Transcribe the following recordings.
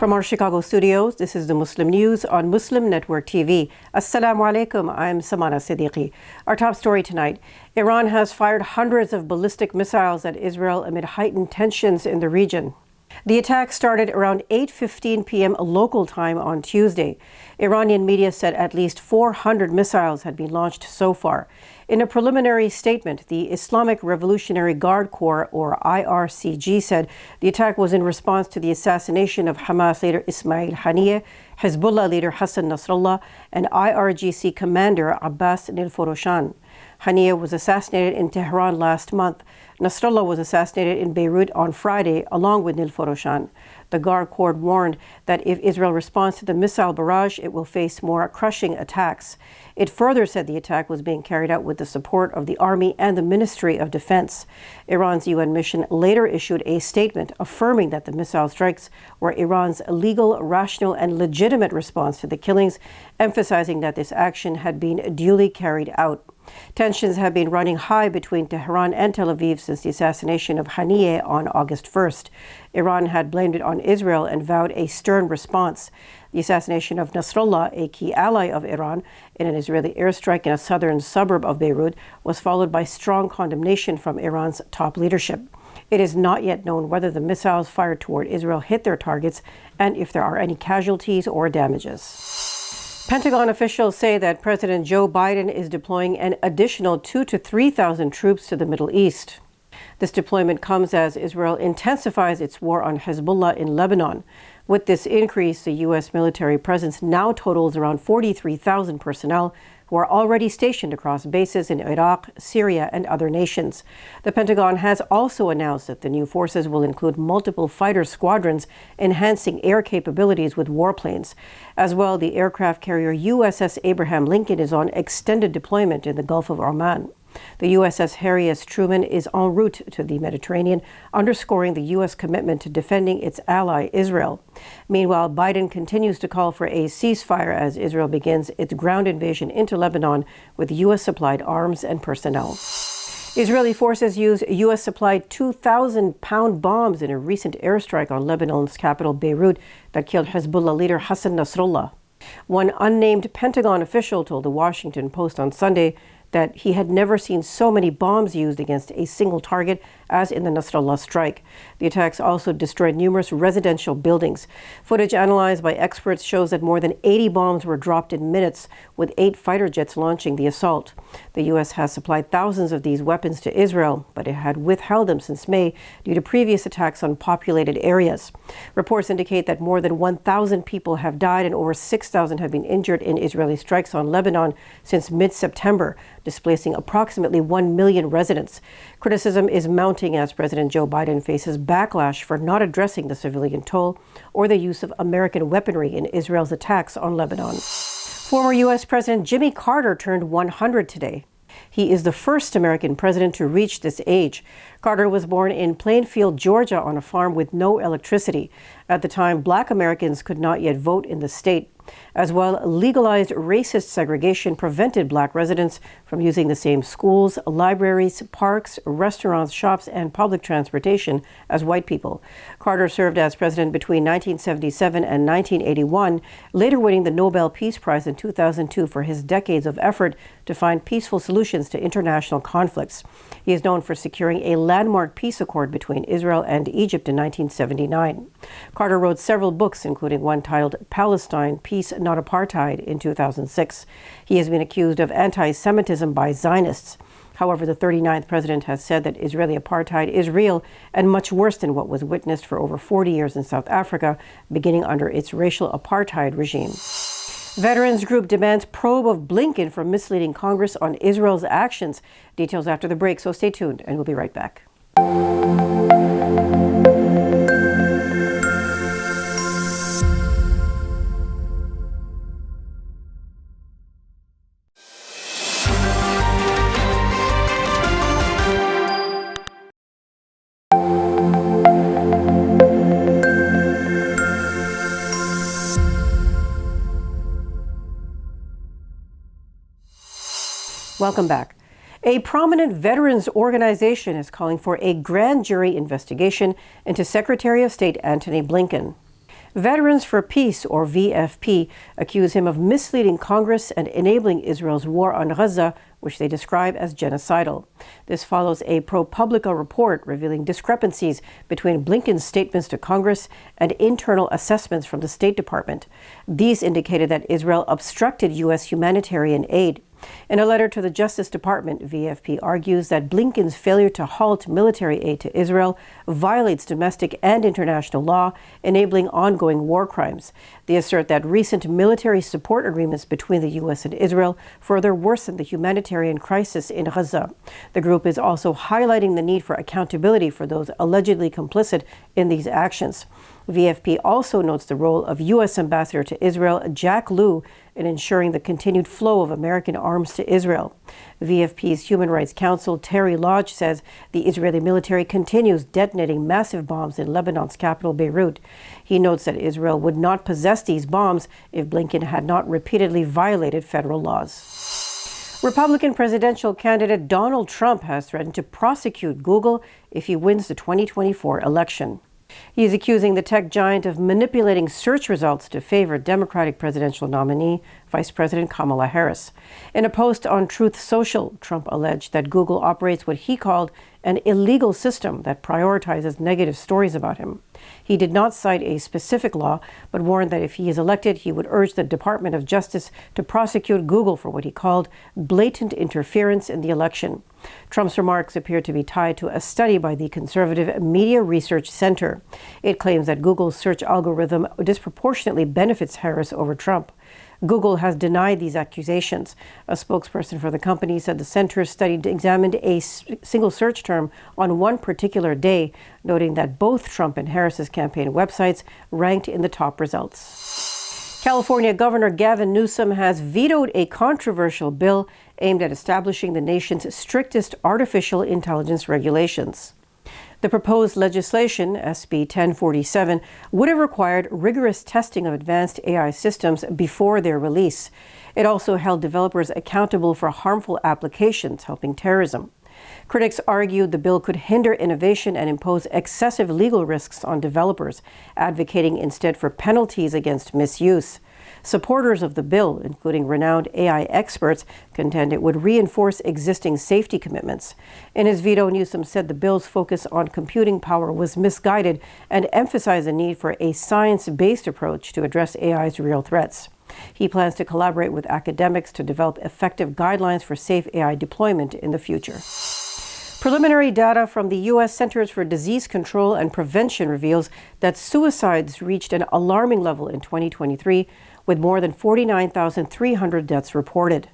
From our Chicago studios, this is the Muslim News on Muslim Network TV. Assalamu alaikum, I'm Samana, Siddiqui. Our top story tonight, Iran has fired hundreds of ballistic missiles at Israel amid heightened tensions in the region. The attack started around 8:15 p.m. local time on Tuesday. Iranian media said at least 400 missiles had been launched so far. In a preliminary statement, the Islamic Revolutionary Guard Corps, or IRCG, said the attack was in response to the assassination of Hamas leader Ismail Haniyeh, Hezbollah leader Hassan Nasrallah, and IRGC commander Abbas Nilforoshan. Haniyeh was assassinated in Tehran last month. Nasrallah was assassinated in Beirut on Friday, along with Nilforoshan. The Guard Corps warned that if Israel responds to the missile barrage, it will face more crushing attacks. It further said the attack was being carried out with the support of the Army and the Ministry of Defense. Iran's UN mission later issued a statement affirming that the missile strikes were Iran's legal, rational, and legitimate response to the killings, emphasizing that this action had been duly carried out. Tensions have been running high between Tehran and Tel Aviv since the assassination of Haniyeh on August 1st. Iran had blamed it on Israel and vowed a stern response. The assassination of Nasrallah, a key ally of Iran, in an Israeli airstrike in a southern suburb of Beirut, was followed by strong condemnation from Iran's top leadership. It is not yet known whether the missiles fired toward Israel hit their targets and if there are any casualties or damages. Pentagon officials say that President Joe Biden is deploying an additional 2,000 to 3,000 troops to the Middle East. This deployment comes as Israel intensifies its war on Hezbollah in Lebanon. With this increase, the U.S. military presence now totals around 43,000 personnel who are already stationed across bases in Iraq, Syria, and other nations. The Pentagon has also announced that the new forces will include multiple fighter squadrons, enhancing air capabilities with warplanes. As well, the aircraft carrier USS Abraham Lincoln is on extended deployment in the Gulf of Oman. The USS Harry S. Truman is en route to the Mediterranean, underscoring the U.S. commitment to defending its ally, Israel. Meanwhile, Biden continues to call for a ceasefire as Israel begins its ground invasion into Lebanon with U.S.-supplied arms and personnel. Israeli forces used U.S.-supplied 2,000-pound bombs in a recent airstrike on Lebanon's capital, Beirut, that killed Hezbollah leader Hassan Nasrallah. One unnamed Pentagon official told the Washington Post on Sunday that he had never seen so many bombs used against a single target as in the Nasrallah strike. The attacks also destroyed numerous residential buildings. Footage analyzed by experts shows that more than 80 bombs were dropped in minutes, with 8 fighter jets launching the assault. The U.S. has supplied thousands of these weapons to Israel, but it had withheld them since May due to previous attacks on populated areas. Reports indicate that more than 1,000 people have died and over 6,000 have been injured in Israeli strikes on Lebanon since mid-September, displacing approximately 1 million residents. Criticism is mounting as President Joe Biden faces backlash for not addressing the civilian toll or the use of American weaponry in Israel's attacks on Lebanon. Former U.S. President Jimmy Carter turned 100 today. He is the first American president to reach this age. Carter was born in Plainfield, Georgia, on a farm with no electricity. At the time, Black Americans could not yet vote in the state. As well, legalized racist segregation prevented Black residents from using the same schools, libraries, parks, restaurants, shops, and public transportation as white people. Carter served as president between 1977 and 1981, later winning the Nobel Peace Prize in 2002 for his decades of effort to find peaceful solutions to international conflicts. He is known for securing a landmark peace accord between Israel and Egypt in 1979. Carter wrote several books, including one titled Palestine, Peace, Not Apartheid, in 2006. He has been accused of anti-Semitism by Zionists. However, the 39th president has said that Israeli apartheid is real and much worse than what was witnessed for over 40 years in South Africa, beginning under its racial apartheid regime. Veterans group demands probe of Blinken for misleading Congress on Israel's actions. Details after the break, so stay tuned and we'll be right back. Welcome back. A prominent veterans organization is calling for a grand jury investigation into Secretary of State Antony Blinken. Veterans for Peace, or VFP, accuse him of misleading Congress and enabling Israel's war on Gaza, which they describe as genocidal. This follows a ProPublica report revealing discrepancies between Blinken's statements to Congress and internal assessments from the State Department. These indicated that Israel obstructed U.S. humanitarian aid. In a letter to the Justice Department, VFP argues that Blinken's failure to halt military aid to Israel violates domestic and international law, enabling ongoing war crimes. They assert that recent military support agreements between the U.S. and Israel further worsen the humanitarian crisis in Gaza. The group is also highlighting the need for accountability for those allegedly complicit in these actions. VFP also notes the role of U.S. Ambassador to Israel, Jack Lew, in ensuring the continued flow of American arms to Israel. VFP's Human Rights Counsel, Terry Lodge, says the Israeli military continues detonating massive bombs in Lebanon's capital, Beirut. He notes that Israel would not possess these bombs if Blinken had not repeatedly violated federal laws. Republican presidential candidate Donald Trump has threatened to prosecute Google if he wins the 2024 election. He is accusing the tech giant of manipulating search results to favor Democratic presidential nominee, Vice President Kamala Harris. In a post on Truth Social, Trump alleged that Google operates what he called an illegal system that prioritizes negative stories about him. He did not cite a specific law, but warned that if he is elected, he would urge the Department of Justice to prosecute Google for what he called blatant interference in the election. Trump's remarks appear to be tied to a study by the conservative Media Research Center. It claims that Google's search algorithm disproportionately benefits Harris over Trump. Google has denied these accusations. A spokesperson for the company said the center's study examined a single search term on one particular day, noting that both Trump and Harris's campaign websites ranked in the top results. California Governor Gavin Newsom has vetoed a controversial bill aimed at establishing the nation's strictest artificial intelligence regulations. The proposed legislation, SB 1047, would have required rigorous testing of advanced AI systems before their release. It also held developers accountable for harmful applications helping terrorism. Critics argued the bill could hinder innovation and impose excessive legal risks on developers, advocating instead for penalties against misuse. Supporters of the bill, including renowned AI experts, contend it would reinforce existing safety commitments. In his veto, Newsom said the bill's focus on computing power was misguided and emphasized the need for a science-based approach to address AI's real threats. He plans to collaborate with academics to develop effective guidelines for safe AI deployment in the future. Preliminary data from the U.S. Centers for Disease Control and Prevention reveals that suicides reached an alarming level in 2023, with more than 49,300 deaths reported.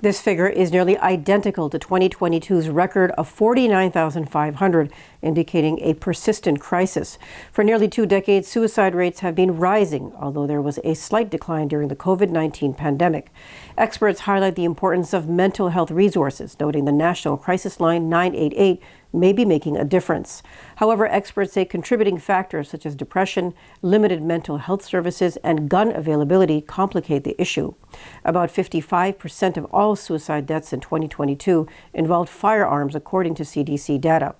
This figure is nearly identical to 2022's record of 49,500, indicating a persistent crisis. For nearly 2 decades, suicide rates have been rising, although there was a slight decline during the COVID-19 pandemic. Experts highlight the importance of mental health resources, noting the National Crisis Line 988 may be making a difference. However, experts say contributing factors such as depression, limited mental health services, and gun availability complicate the issue. About 55% of all suicide deaths in 2022 involved firearms, according to CDC data.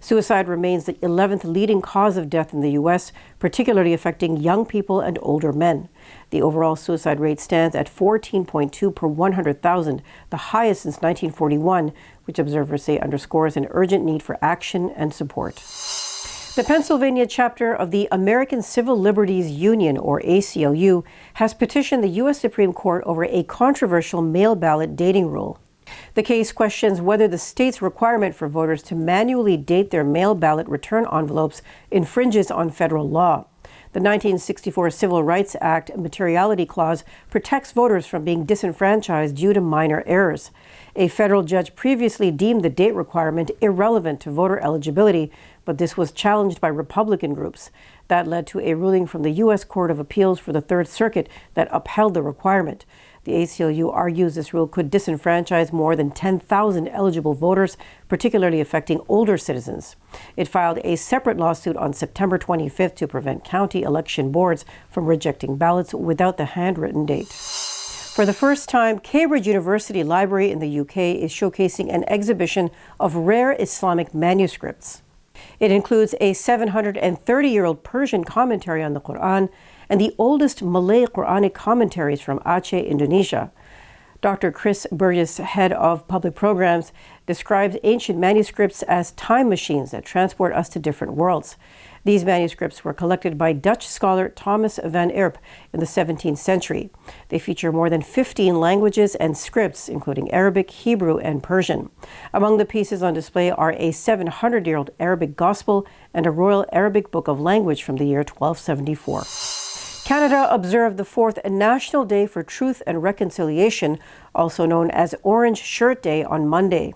Suicide remains the 11th leading cause of death in the U.S., particularly affecting young people and older men. The overall suicide rate stands at 14.2 per 100,000, the highest since 1941, which observers say underscores an urgent need for action and support. The Pennsylvania chapter of the American Civil Liberties Union, or ACLU, has petitioned the U.S. Supreme Court over a controversial mail ballot dating rule. The case questions whether the state's requirement for voters to manually date their mail ballot return envelopes infringes on federal law. The 1964 Civil Rights Act Materiality Clause protects voters from being disenfranchised due to minor errors. A federal judge previously deemed the date requirement irrelevant to voter eligibility, but this was challenged by Republican groups. That led to a ruling from the U.S. Court of Appeals for the Third Circuit that upheld the requirement. The ACLU argues this rule could disenfranchise more than 10,000 eligible voters, particularly affecting older citizens. It filed a separate lawsuit on September 25th to prevent county election boards from rejecting ballots without the handwritten date. For the first time, Cambridge University Library in the UK is showcasing an exhibition of rare Islamic manuscripts. It includes a 730-year-old Persian commentary on the Quran and the oldest Malay Quranic commentaries from Aceh, Indonesia. Dr. Chris Burgess, head of public programs, describes ancient manuscripts as time machines that transport us to different worlds. These manuscripts were collected by Dutch scholar Thomas van Erp in the 17th century. They feature more than 15 languages and scripts, including Arabic, Hebrew, and Persian. Among the pieces on display are a 700-year-old Arabic Gospel and a Royal Arabic Book of Language from the year 1274. Canada observed the 4th National Day for Truth and Reconciliation, also known as Orange Shirt Day, on Monday.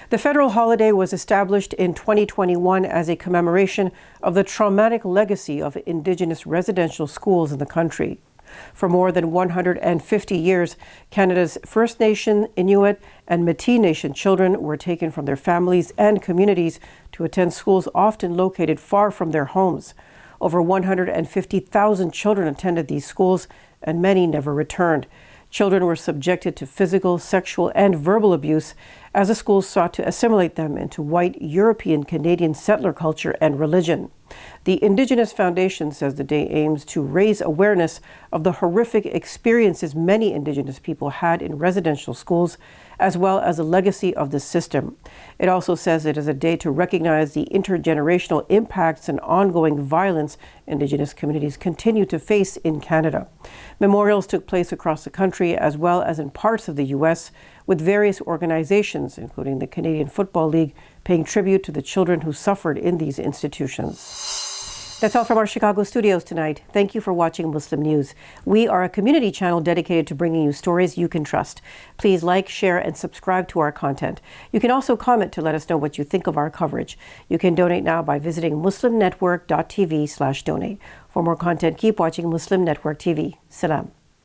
The federal holiday was established in 2021 as a commemoration of the traumatic legacy of Indigenous residential schools in the country. For more than 150 years, Canada's First Nation, Inuit, and Métis Nation children were taken from their families and communities to attend schools often located far from their homes. Over 150,000 children attended these schools, and many never returned. Children were subjected to physical, sexual, and verbal abuse as the schools sought to assimilate them into white European Canadian settler culture and religion. The Indigenous Foundation says the day aims to raise awareness of the horrific experiences many Indigenous people had in residential schools, as well as the legacy of the system. It also says it is a day to recognize the intergenerational impacts and ongoing violence Indigenous communities continue to face in Canada. Memorials took place across the country as well as in parts of the U.S., with various organizations, including the Canadian Football League, paying tribute to the children who suffered in these institutions. That's all from our Chicago studios tonight. Thank you for watching Muslim News. We are a community channel dedicated to bringing you stories you can trust. Please like, share, and subscribe to our content. You can also comment to let us know what you think of our coverage. You can donate now by visiting muslimnetwork.tv/donate. For more content, keep watching Muslim Network TV. Salam.